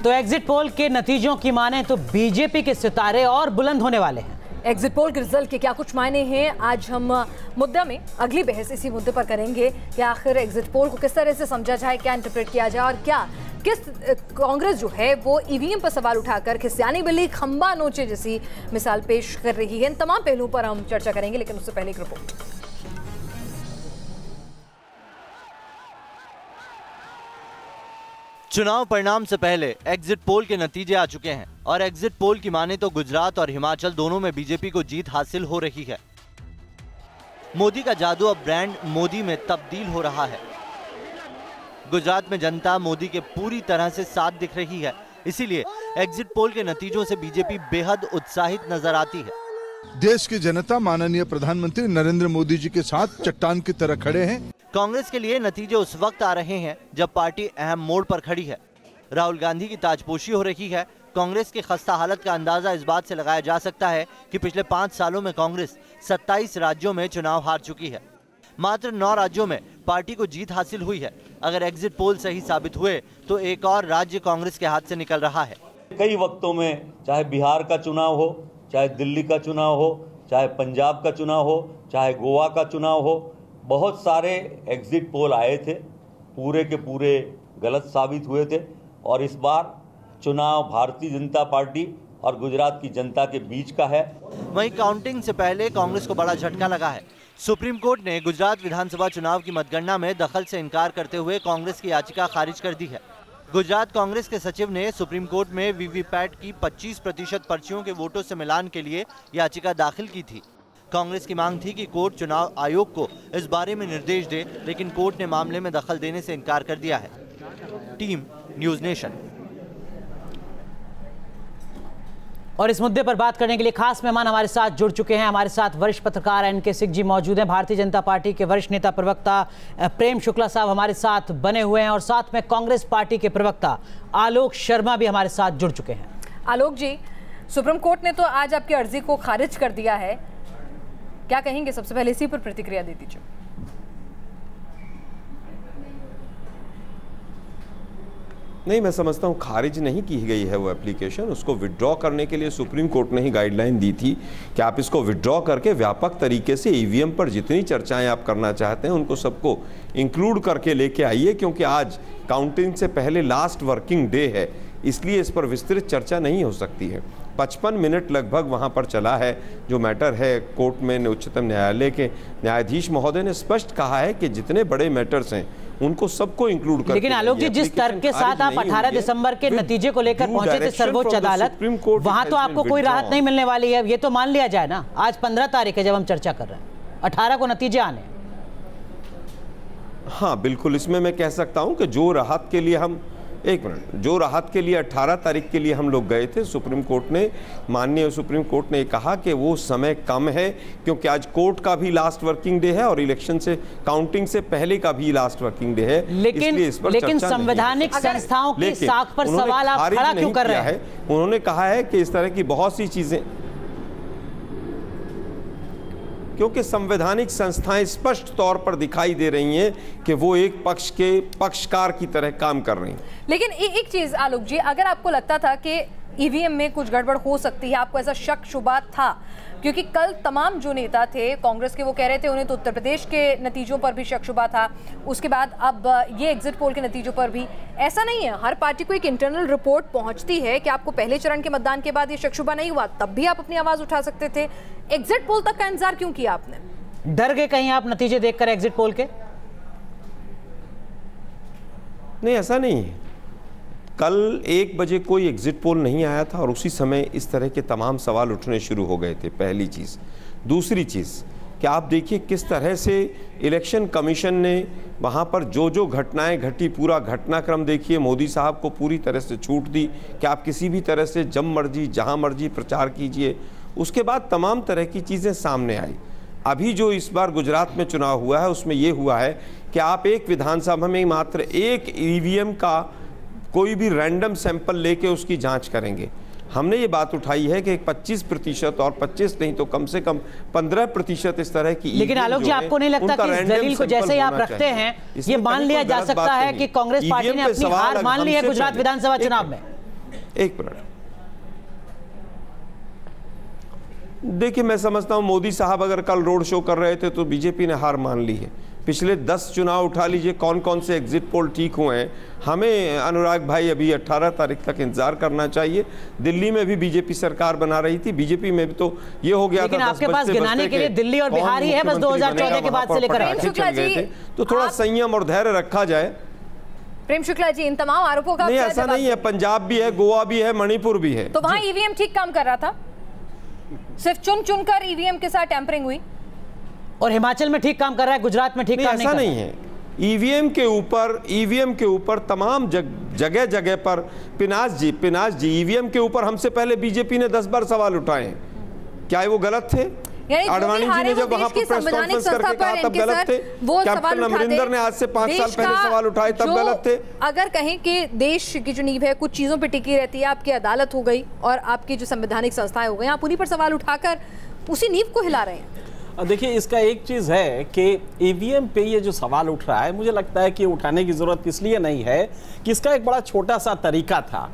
तो exit poll के नतीजों की माने तो बीजेपी के सितारे और बुलंद होने वाले हैं। एग्जिट पोल के रिजल्ट के क्या कुछ मायने हैं, आज हम मुद्दा में अगली बहस इसी मुद्दे पर करेंगे कि आखिर एग्जिट पोल को किस तरह से समझा जाए, क्या इंटरप्रेट किया जाए और क्या किस कांग्रेस जो है वो ईवीएम पर सवाल उठाकर खिसियानी बिल्ली खंबा नोचे जैसी मिसाल पेश कर रही है। इन तमाम पहलुओं पर हम चर्चा करेंगे, लेकिन उससे पहले एक रिपोर्ट। चुनाव परिणाम से पहले एग्जिट पोल के नतीजे आ चुके हैं और एग्जिट पोल की माने तो गुजरात और हिमाचल दोनों में बीजेपी को जीत हासिल हो रही है। मोदी का जादू अब ब्रांड मोदी में तब्दील हो रहा है। गुजरात में जनता मोदी के पूरी तरह से साथ दिख रही है, इसीलिए एग्जिट पोल के नतीजों से बीजेपी बेहद उत्साहित नजर आती है। देश की जनता माननीय प्रधानमंत्री नरेंद्र मोदी जी के साथ चट्टान की तरह खड़े हैं। कांग्रेस के लिए नतीजे उस वक्त आ रहे हैं जब पार्टी अहम मोड़ पर खड़ी है। राहुल गांधी की ताजपोशी हो रही है। कांग्रेस की खस्ता हालत का अंदाजा इस बात से लगाया जा सकता है कि पिछले 5 सालों में कांग्रेस 27 राज्यों में चुनाव हार चुकी है। मात्र 9 राज्यों में पार्टी को जीत हासिल हुई है। अगर एग्जिट पोल सही साबित हुए तो एक और राज्य कांग्रेस के हाथ से निकल रहा है। कई वक्तों में चाहे बिहार का चुनाव हो, चाहे दिल्ली का चुनाव हो, चाहे पंजाब का चुनाव हो, चाहे गोवा का चुनाव हो, बहुत सारे एग्जिट पोल आए थे, पूरे के पूरे गलत साबित हुए थे। और इस बार चुनाव भारतीय जनता पार्टी और गुजरात की जनता के बीच का है। वहीं काउंटिंग से पहले कांग्रेस को बड़ा झटका लगा है। सुप्रीम कोर्ट ने गुजरात विधानसभा चुनाव की मतगणना में दखल से इनकार करते हुए कांग्रेस की याचिका खारिज कर दी है। गुजरात कांग्रेस के सचिव ने सुप्रीम कोर्ट में वीवीपैट की 25% पर्चियों के वोटों से मिलान के लिए याचिका दाखिल की थी। कांग्रेस की मांग थी कि कोर्ट चुनाव आयोग को इस बारे में निर्देश दे, लेकिन कोर्ट ने मामले में दखल देने से इनकार कर दिया है। Team news nation. और इस मुद्दे पर बात करने के लिए खास मेहमान हमारे साथ जुड़ चुके हैं। हमारे साथ वरिष्ठ पत्रकार एनके सिंह जी मौजूद हैं। भारतीय जनता पार्टी के वरिष्ठ नेता प्रवक्ता प्रेम शुक्ला साहब हमारे साथ बने हुए हैं और साथ में कांग्रेस पार्टी के प्रवक्ता आलोक शर्मा भी हमारे साथ जुड़ चुके हैं। आलोक जी, सुप्रीम कोर्ट ने तो आज आपकी अर्जी को खारिज कर दिया है, क्या कहेंगे? सबसे पहले इसी पर प्रतिक्रिया दे दीजिए। नहीं, मैं समझता हूँ खारिज नहीं की गई है वो एप्लीकेशन। उसको विड्रॉ करने के लिए सुप्रीम कोर्ट ने ही गाइडलाइन दी थी कि आप इसको विड्रॉ करके व्यापक तरीके से ईवीएम पर जितनी चर्चाएं आप करना चाहते हैं उनको सबको इंक्लूड करके लेके आइए, क्योंकि आज काउंटिंग से पहले लास्ट वर्किंग डे है, इसलिए इस पर विस्तृत चर्चा नहीं हो सकती है। 55 मिनट लगभग वहाँ पर चला है जो मैटर है। कोर्ट में उच्चतम न्यायालय के न्यायाधीश महोदय ने स्पष्ट कहा है कि जितने बड़े मैटर्स हैं उनको सबको इंक्लूड करके। लेकिन आलोक जी, जिस तर्क के साथ आप 18 दिसंबर के नतीजे को लेकर पहुंचे थे सर्वोच्च अदालत, वहां तो आपको कोई राहत नहीं मिलने वाली है, ये तो मान लिया जाए ना। आज 15 तारीख है जब हम चर्चा कर रहे हैं, 18 को नतीजे आने। हाँ बिल्कुल, इसमें मैं कह सकता हूं कि जो राहत के लिए हम जो राहत के लिए 18 तारीख के लिए हम लोग गए थे, सुप्रीम कोर्ट ने, माननीय सुप्रीम कोर्ट ने कहा कि वो समय कम है, क्योंकि आज कोर्ट का भी लास्ट वर्किंग डे है और इलेक्शन से काउंटिंग से पहले का भी लास्ट वर्किंग डे है। लेकिन संवैधानिक संस्थाओं की साख पर सवाल आप खड़ा क्यों कर रहे हैं? उन्होंने कहा है कि इस तरह की बहुत सी चीजें, क्योंकि संवैधानिक संस्थाएं स्पष्ट तौर पर दिखाई दे रही हैं कि वो एक पक्ष के पक्षकार की तरह काम कर रही हैं। लेकिन एक चीज आलोक जी, अगर आपको लगता था कि ईवीएम में कुछ गड़बड़ हो सकती है, आपको ऐसा शक शुबा था, क्योंकि कल तमाम जो नेता थे कांग्रेस के वो कह रहे थे उन्हें तो उत्तर प्रदेश के नतीजों पर भी शक शुबा था, उसके बाद अब ये एग्जिट पोल के नतीजों पर भी। ऐसा नहीं है, हर पार्टी को एक इंटरनल रिपोर्ट पहुंचती है कि आपको पहले चरण के मतदान के बाद ये शक शुबा नहीं हुआ, तब भी आप अपनी आवाज उठा सकते थे। एग्जिट पोल तक का इंतजार क्यों किया आपने? डर गए कहीं आप नतीजे देखकर एग्जिट पोल के? नहीं, ऐसा नहीं है। कल 1 बजे कोई एग्जिट पोल नहीं आया था और उसी समय इस तरह के तमाम सवाल उठने शुरू हो गए थे, पहली चीज़। दूसरी चीज़ कि आप देखिए किस तरह से इलेक्शन कमीशन ने वहाँ पर जो जो घटनाएं घटी, पूरा घटनाक्रम देखिए। मोदी साहब को पूरी तरह से छूट दी कि आप किसी भी तरह से जब मर्जी जहाँ मर्जी प्रचार कीजिए। उसके बाद तमाम तरह की चीज़ें सामने आई। अभी जो इस बार गुजरात में चुनाव हुआ है उसमें ये हुआ है कि आप एक विधानसभा में मात्र एक ईवीएम का कोई भी रैंडम सैंपल लेके उसकी जांच करेंगे। हमने ये बात उठाई है कि 25% और 25 नहीं तो कम से कम 15% इस तरह की। लेकिन आलोक जी, आपको नहीं लगता कि इस दलील को जैसे ही आप रखते हैं ये मान लिया जा सकता है कि कांग्रेस पार्टी ने अपनी हार मान ली है गुजरात विधानसभा चुनाव में? एक मिनट, देखिए मैं समझता हूं मोदी साहब अगर कल रोड शो कर रहे थे तो बीजेपी ने हार मान ली है। पिछले 10 चुनाव उठा लीजिए, कौन कौन से एग्जिट पोल ठीक हुए हैं। हमें अनुराग भाई अभी 18 तारीख तक इंतजार करना चाहिए। दिल्ली में भी बीजेपी सरकार बना रही थी, बीजेपी में भी तो ये हो गया लेकिन था। आपके पास गिनाने के लिए दिल्ली और बिहार ही है बस 2014 के बाद से लेकर। तो थोड़ा संयम और धैर्य रखा जाए। प्रेम शुक्ला जी, इन तमाम आरोपों का नहीं, ऐसा नहीं है, पंजाब भी है, गोवा भी है, मणिपुर भी है। तो वहां ईवीएम ठीक काम कर रहा था, सिर्फ चुनकर ईवीएम के साथ टैंपरिंग हुई। और हिमाचल में ठीक काम कर रहा है, गुजरात में ठीक काम नहीं कर रहा है। ऐसा नहीं है। ईवीएम के ऊपर तमाम जगह जगह पर पिनाज जी ईवीएम के ऊपर हमसे पहले बीजेपी ने 10 बार सवाल उठाए हैं। क्या वो गलत थे? आडवाणी जी ने जब वहां पर प्रेस कॉन्फ्रेंस करके कहा तब गलत थे। कैप्टन अमरिंदर ने आज से 5 साल पहले सवाल उठाए तब गलत थे। अगर कहें कि देश की जो नींव है कुछ चीजों पे टिकी रहती है, आपकी अदालत हो गई और आपकी जो संवैधानिक संस्थाएं हो गई, आप उन्हीं पर सवाल उठाकर उसी नींव को हिला रहे हैं। देखिए, इसका एक चीज़ है कि ईवीएम पे ये जो सवाल उठ रहा है, मुझे लगता है कि उठाने की ज़रूरत इसलिए नहीं है कि इसका एक बड़ा छोटा सा तरीका था।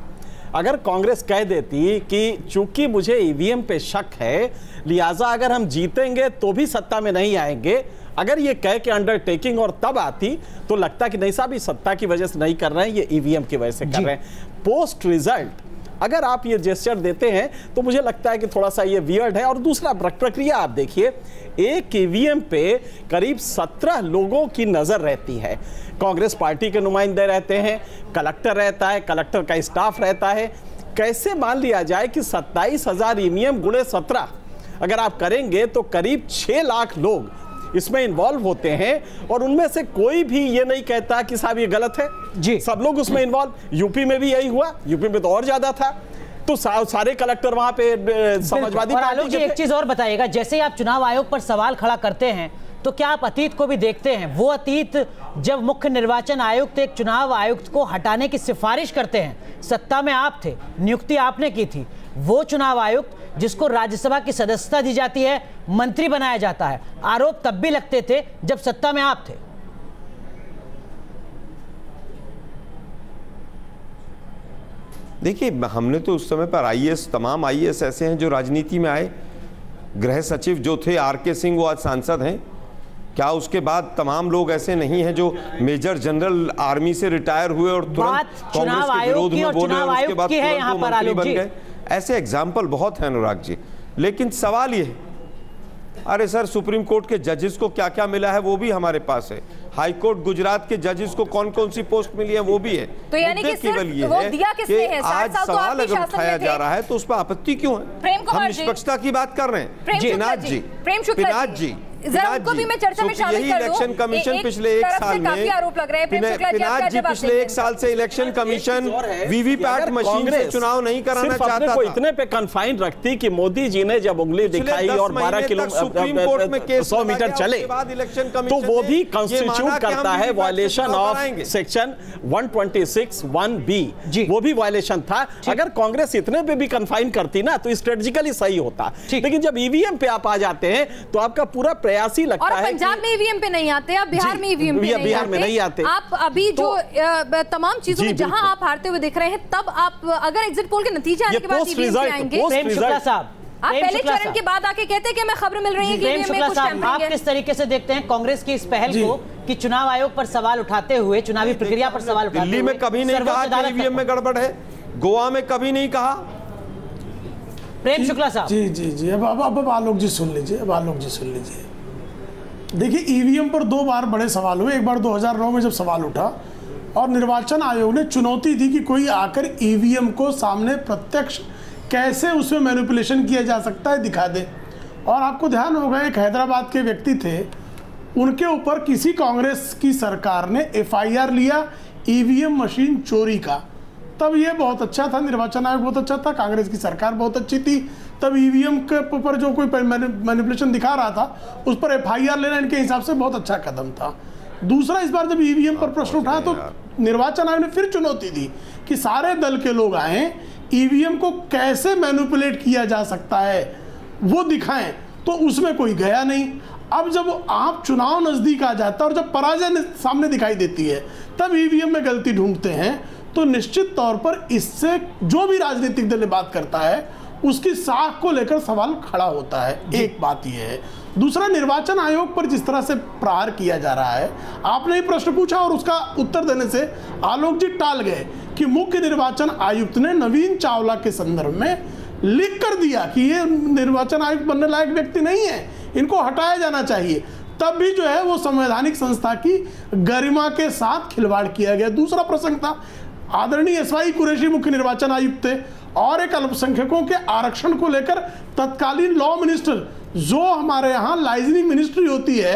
अगर कांग्रेस कह देती कि चूंकि मुझे ईवीएम पे शक है, लिहाजा अगर हम जीतेंगे तो भी सत्ता में नहीं आएंगे, अगर ये कह के अंडरटेकिंग और तब आती तो लगता कि नहीं साहब, ये सत्ता की वजह से नहीं कर रहे हैं, ये ईवीएम की वजह से कर रहे हैं। पोस्ट रिजल्ट अगर आप ये जेस्चर देते हैं तो मुझे लगता है कि थोड़ा सा ये वियर्ड है। और दूसरा प्रक्रिया आप देखिए, एक ईवीएम पे करीब 17 लोगों की नजर रहती है। कांग्रेस पार्टी के नुमाइंदे रहते हैं, कलेक्टर रहता है, कलेक्टर का स्टाफ रहता है। कैसे मान लिया जाए कि 27,000 ईवीएम गुणे 17 अगर आप करेंगे तो करीब 6 लाख लोग इसमें इन्वॉल्व होते हैं और उनमें से कोई भी ये नहीं कहता कि साहब ये गलत है जी। सब लोग उसमें इन्वॉल्व। यूपी में भी यही हुआ, यूपी में तो और ज्यादा था। तो सारे कलेक्टर वहां पे समाजवादी पार्टी के। एक चीज और बताइएगा, जैसे ही आप चुनाव आयोग पर सवाल खड़ा करते हैं तो क्या आप अतीत को भी देखते हैं? वो अतीत जब मुख्य निर्वाचन आयुक्त एक चुनाव आयुक्त को हटाने की सिफारिश करते हैं, सत्ता में आप थे, नियुक्ति आपने की थी, वो चुनाव आयुक्त जिसको राज्यसभा की सदस्यता दी जाती है, मंत्री बनाया जाता है, आरोप तब भी लगते थे जब सत्ता में आप थे। देखिए, हमने तो उस समय पर तमाम आईएएस ऐसे हैं जो राजनीति में आए। गृह सचिव जो थे आरके सिंह, वो आज सांसद हैं। क्या उसके बाद तमाम लोग ऐसे नहीं हैं जो मेजर जनरल आर्मी से रिटायर हुए और तुरंत कांग्रेस के विरोध में बोले और उसके बाद तुरंत मंत्री बन गए? ऐसे एग्जाम्पल बहुत हैं अनुराग जी। लेकिन सवाल ये है, अरे सर, सुप्रीम कोर्ट के जजेस को क्या क्या मिला है वो भी हमारे पास है। हाई कोर्ट गुजरात के जजेस को कौन कौन सी पोस्ट मिली है वो भी है। तो यानी कि केवल ये है कि आज सवाल अगर उठाया जा रहा है तो उस पर आपत्ति क्यों है? हम निष्पक्षता की बात कर रहे हैं। पिनाज जी उनको भी मैं चर्चा में शामिल कर दूं। इलेक्शन कमीशन पिछले 1 साल में काफी आरोप लग रहे हैं। पिनाज जी पिछले 1 साल से इलेक्शन कमीशन वीवीपैट मशीन से चुनाव नहीं कराना चाहता था। इतने पे कन्फाइन रखती कि मोदी जी ने जब उंगली दिखाई और 12 किलोमीटर 100 मीटर चले तो वो भी कॉन्स्टिट्यूट करता है वायलेशन ऑफ सेक्शन 126(1)B, वो भी वायलेशन था। अगर कांग्रेस इतने पे भी कन्फाइन करती ना तो स्ट्रेटेजिकली सही होता। लेकिन जब ईवीएम पे आप आ जाते हैं तो आपका पूरा प्रयास ही लगता है। पंजाब में ईवीएम पे नहीं आते, आप बिहार में ईवीएम पे नहीं आते। आप अभी जो तमाम चीजों में जहां आप हारते हुए दिख रहे हैं, तब आप अगर एग्जिट पोल के नतीजे आने के बाद ईवीएम पे आएंगे, आप पहले चरण के बाद आके कहते हैं कि हमें खबर मिल रही है कि ईवीएम में कुछ टैंपरिंग है। आप किस तरीके से देखते हैं कांग्रेस की इस पहल को कि चुनाव आयोग पर सवाल उठाते हुए, चुनावी प्रक्रिया पर सवाल उठाते हुए? दिल्ली में कभी नहीं कहा कि ईवीएम में गड़बड़ है, गोवा में कभी नहीं कहा। प्रेम शुक्ला साहब जी अब आलोक जी सुन लीजिए। देखिए, ईवीएम पर 2 बार बड़े सवाल हुए। एक बार 2009 में जब सवाल उठा और निर्वाचन आयोग ने चुनौती दी कि कोई आकर ईवीएम को सामने प्रत्यक्ष कैसे उसमें मैनिपुलेशन किया जा सकता है दिखा दे। और आपको ध्यान होगा, एक हैदराबाद के व्यक्ति थे, उनके ऊपर किसी कांग्रेस की सरकार ने FIR लिया ईवीएम मशीन चोरी का। तब ये बहुत अच्छा था, निर्वाचन आयोग बहुत अच्छा था, कांग्रेस की सरकार बहुत अच्छी थी। तब ईवीएम के ऊपर जो कोई मैनिपुलेशन दिखा रहा था उस पर FIR लेना इनके हिसाब से बहुत अच्छा कदम था। दूसरा, इस बार जब ईवीएम पर प्रश्न उठाया तो निर्वाचन आयोग ने फिर चुनौती दी कि सारे दल के लोग आए, ईवीएम को कैसे मैनिपुलेट किया जा सकता है वो दिखाएं, तो उसमें कोई गया नहीं। अब जब आप चुनाव नजदीक आ जाता है और जब पराजय सामने दिखाई देती है तब ईवीएम में गलती ढूंढते हैं, तो निश्चित तौर पर इससे जो भी राजनीतिक दल बात करता है उसकी साख को लेकर सवाल खड़ा होता है। एक बात यह है। दूसरा, निर्वाचन आयोग पर जिस तरह से प्रहार किया जा रहा है, आपने ही प्रश्न पूछा और उसका उत्तर देने से आलोक जी टाल गए कि मुख्य निर्वाचन आयुक्त ने नवीन चावला के संदर्भ में लिख कर दिया कि ये निर्वाचन आयुक्त बनने लायक व्यक्ति नहीं है, इनको हटाया जाना चाहिए। तब भी जो है वो संवैधानिक संस्था की गरिमा के साथ खिलवाड़ किया गया। दूसरा प्रसंग था, आदरणीय एसवाई कुरैशी मुख्य निर्वाचन आयुक्त थे और एक अल्पसंख्यकों के आरक्षण को लेकर तत्कालीन लॉ मिनिस्टर, जो हमारे यहाँ लाइजनिंग मिनिस्ट्री होती है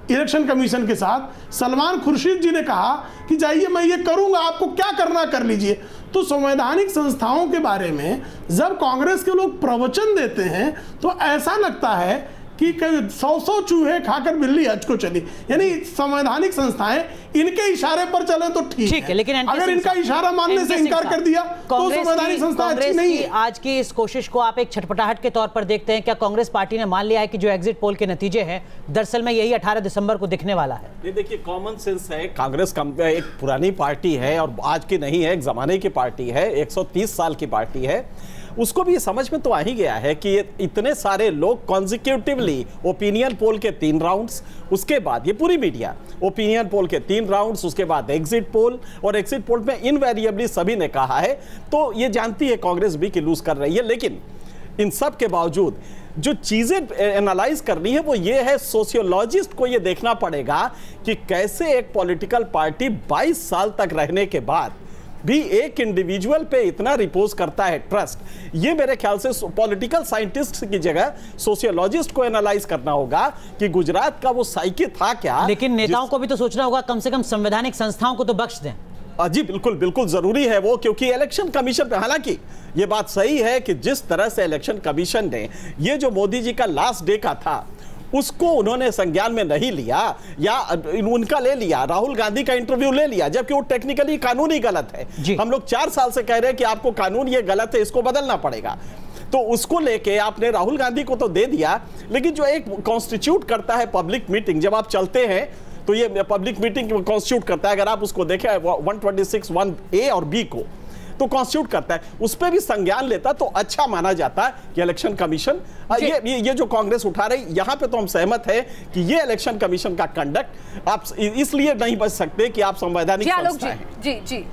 इलेक्शन कमीशन के साथ, सलमान खुर्शीद जी ने कहा कि जाइए मैं ये करूंगा, आपको क्या करना कर लीजिए। तो संवैधानिक संस्थाओं के बारे में जब कांग्रेस के लोग प्रवचन देते हैं तो ऐसा लगता है कि 100 चूहे खाकर बिल्ली हज को चली। यानी संवैधानिक संस्थाएं इनके इशारे पर चले तो ठीक है, लेकिन अगर इनका इशारा मानने से इनकार कर दिया तो संवैधानिक संस्था अच्छी नहीं है। आज की इस कोशिश को आप एक छटपटाहट के तौर पर देखते हैं? क्या कांग्रेस पार्टी ने मान लिया है कि जो एग्जिट पोल के नतीजे हैं दरअसल में यही 18 दिसंबर को दिखने वाला है? ये देखिए, कॉमन सेंस है। कांग्रेस एक पुरानी पार्टी है और आज की नहीं है, एक जमाने की पार्टी है, 130 साल की पार्टी है। उसको भी समझ में तो आ ही गया है कि ये इतने सारे लोग कॉन्जिक्यूटिवली ओपिनियन पोल के 3 राउंड्स, उसके बाद ये पूरी मीडिया ओपिनियन पोल के 3 राउंड्स, उसके बाद एग्जिट पोल, और एग्जिट पोल में इनवेरिएबली सभी ने कहा है। तो ये जानती है कांग्रेस भी कि लूज कर रही है। लेकिन इन सब के बावजूद जो चीजें एनालाइज करनी है वो ये है, सोशियोलॉजिस्ट को ये देखना पड़ेगा कि कैसे एक पॉलिटिकल पार्टी 22 साल तक रहने के बाद भी एक इंडिविजुअल पे इतना रिपोज करता है ट्रस्ट। ये मेरे ख्याल से पॉलिटिकल साइंटिस्ट की जगह सोशियोलॉजिस्ट को एनालाइज करना होगा कि गुजरात का वो साइकी था क्या। लेकिन नेताओं को भी तो सोचना होगा, कम से कम संवैधानिक संस्थाओं को तो बख्श दें। जी बिल्कुल बिल्कुल जरूरी है वो, क्योंकि इलेक्शन कमीशन पे, हालांकि ये बात सही है कि जिस तरह से इलेक्शन कमीशन ने ये जो मोदी जी का लास्ट डे का था उसको उन्होंने संज्ञान में नहीं लिया या उनका ले लिया, राहुल गांधी का इंटरव्यू ले लिया, जबकि वो टेक्निकली कानूनी गलत है। हम लोग 4 साल से कह रहे हैं कि आपको कानून ये गलत है, इसको बदलना पड़ेगा। तो उसको लेके आपने राहुल गांधी को तो दे दिया, लेकिन जो एक कॉन्स्टिट्यूट करता है पब्लिक मीटिंग, जब आप चलते हैं तो ये पब्लिक मीटिंग कॉन्स्टिट्यूट करता है। अगर आप उसको देखें 126(1)A और B को तो कॉन्स्टिट्यूट करता है, उस पर भी संज्ञान लेता तो अच्छा माना जाता कि इलेक्शन कमीशन ये जो कांग्रेस उठा रही, यहां पे तो हम सहमत है कि ये इलेक्शन कमीशन का कंडक्ट आप इसलिए नहीं बच सकते कि आप संवैधानिक संस्था हैं। जी जी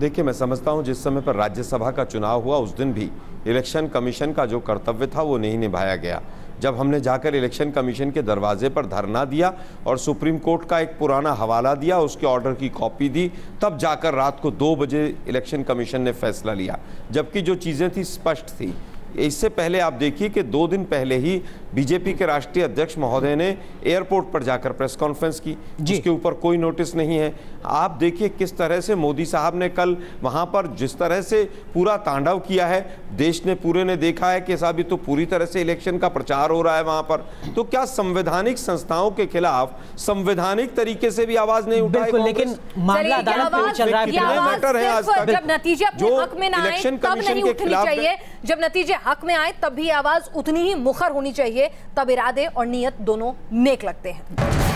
देखिए, मैं समझता हूं जिस समय पर राज्यसभा का चुनाव हुआ उस दिन भी इलेक्शन कमीशन का जो कर्तव्य था वो नहीं निभाया गया। जब हमने जाकर इलेक्शन कमीशन के दरवाजे पर धरना दिया और सुप्रीम कोर्ट का एक पुराना हवाला दिया, उसके ऑर्डर की कॉपी दी, तब जाकर रात को 2 बजे इलेक्शन कमीशन ने फैसला लिया, जबकि जो चीज़ें थी स्पष्ट थी। इससे पहले आप देखिए कि 2 दिन पहले ही बीजेपी के राष्ट्रीय अध्यक्ष महोदय ने एयरपोर्ट पर जाकर प्रेस कॉन्फ्रेंस की, जिसके ऊपर कोई नोटिस नहीं है। आप देखिए किस तरह से मोदी साहब ने कल वहां पर जिस तरह से पूरा तांडव किया है, देश ने पूरे ने देखा है कि साहब ये तो पूरी तरह से इलेक्शन का प्रचार हो रहा है वहां पर। तो क्या संवैधानिक संस्थाओं के खिलाफ संवैधानिक तरीके से भी आवाज नहीं उठाई? लेकिन मामला अदालत में चल रहा है आज तक। जब नतीजे अपने हक में ना आए तब नहीं उठनी चाहिए, जब नतीजे हक में आए तब भी आवाज उतनी ही मुखर होनी चाहिए, तब इरादे और नीयत दोनों नेक लगते हैं।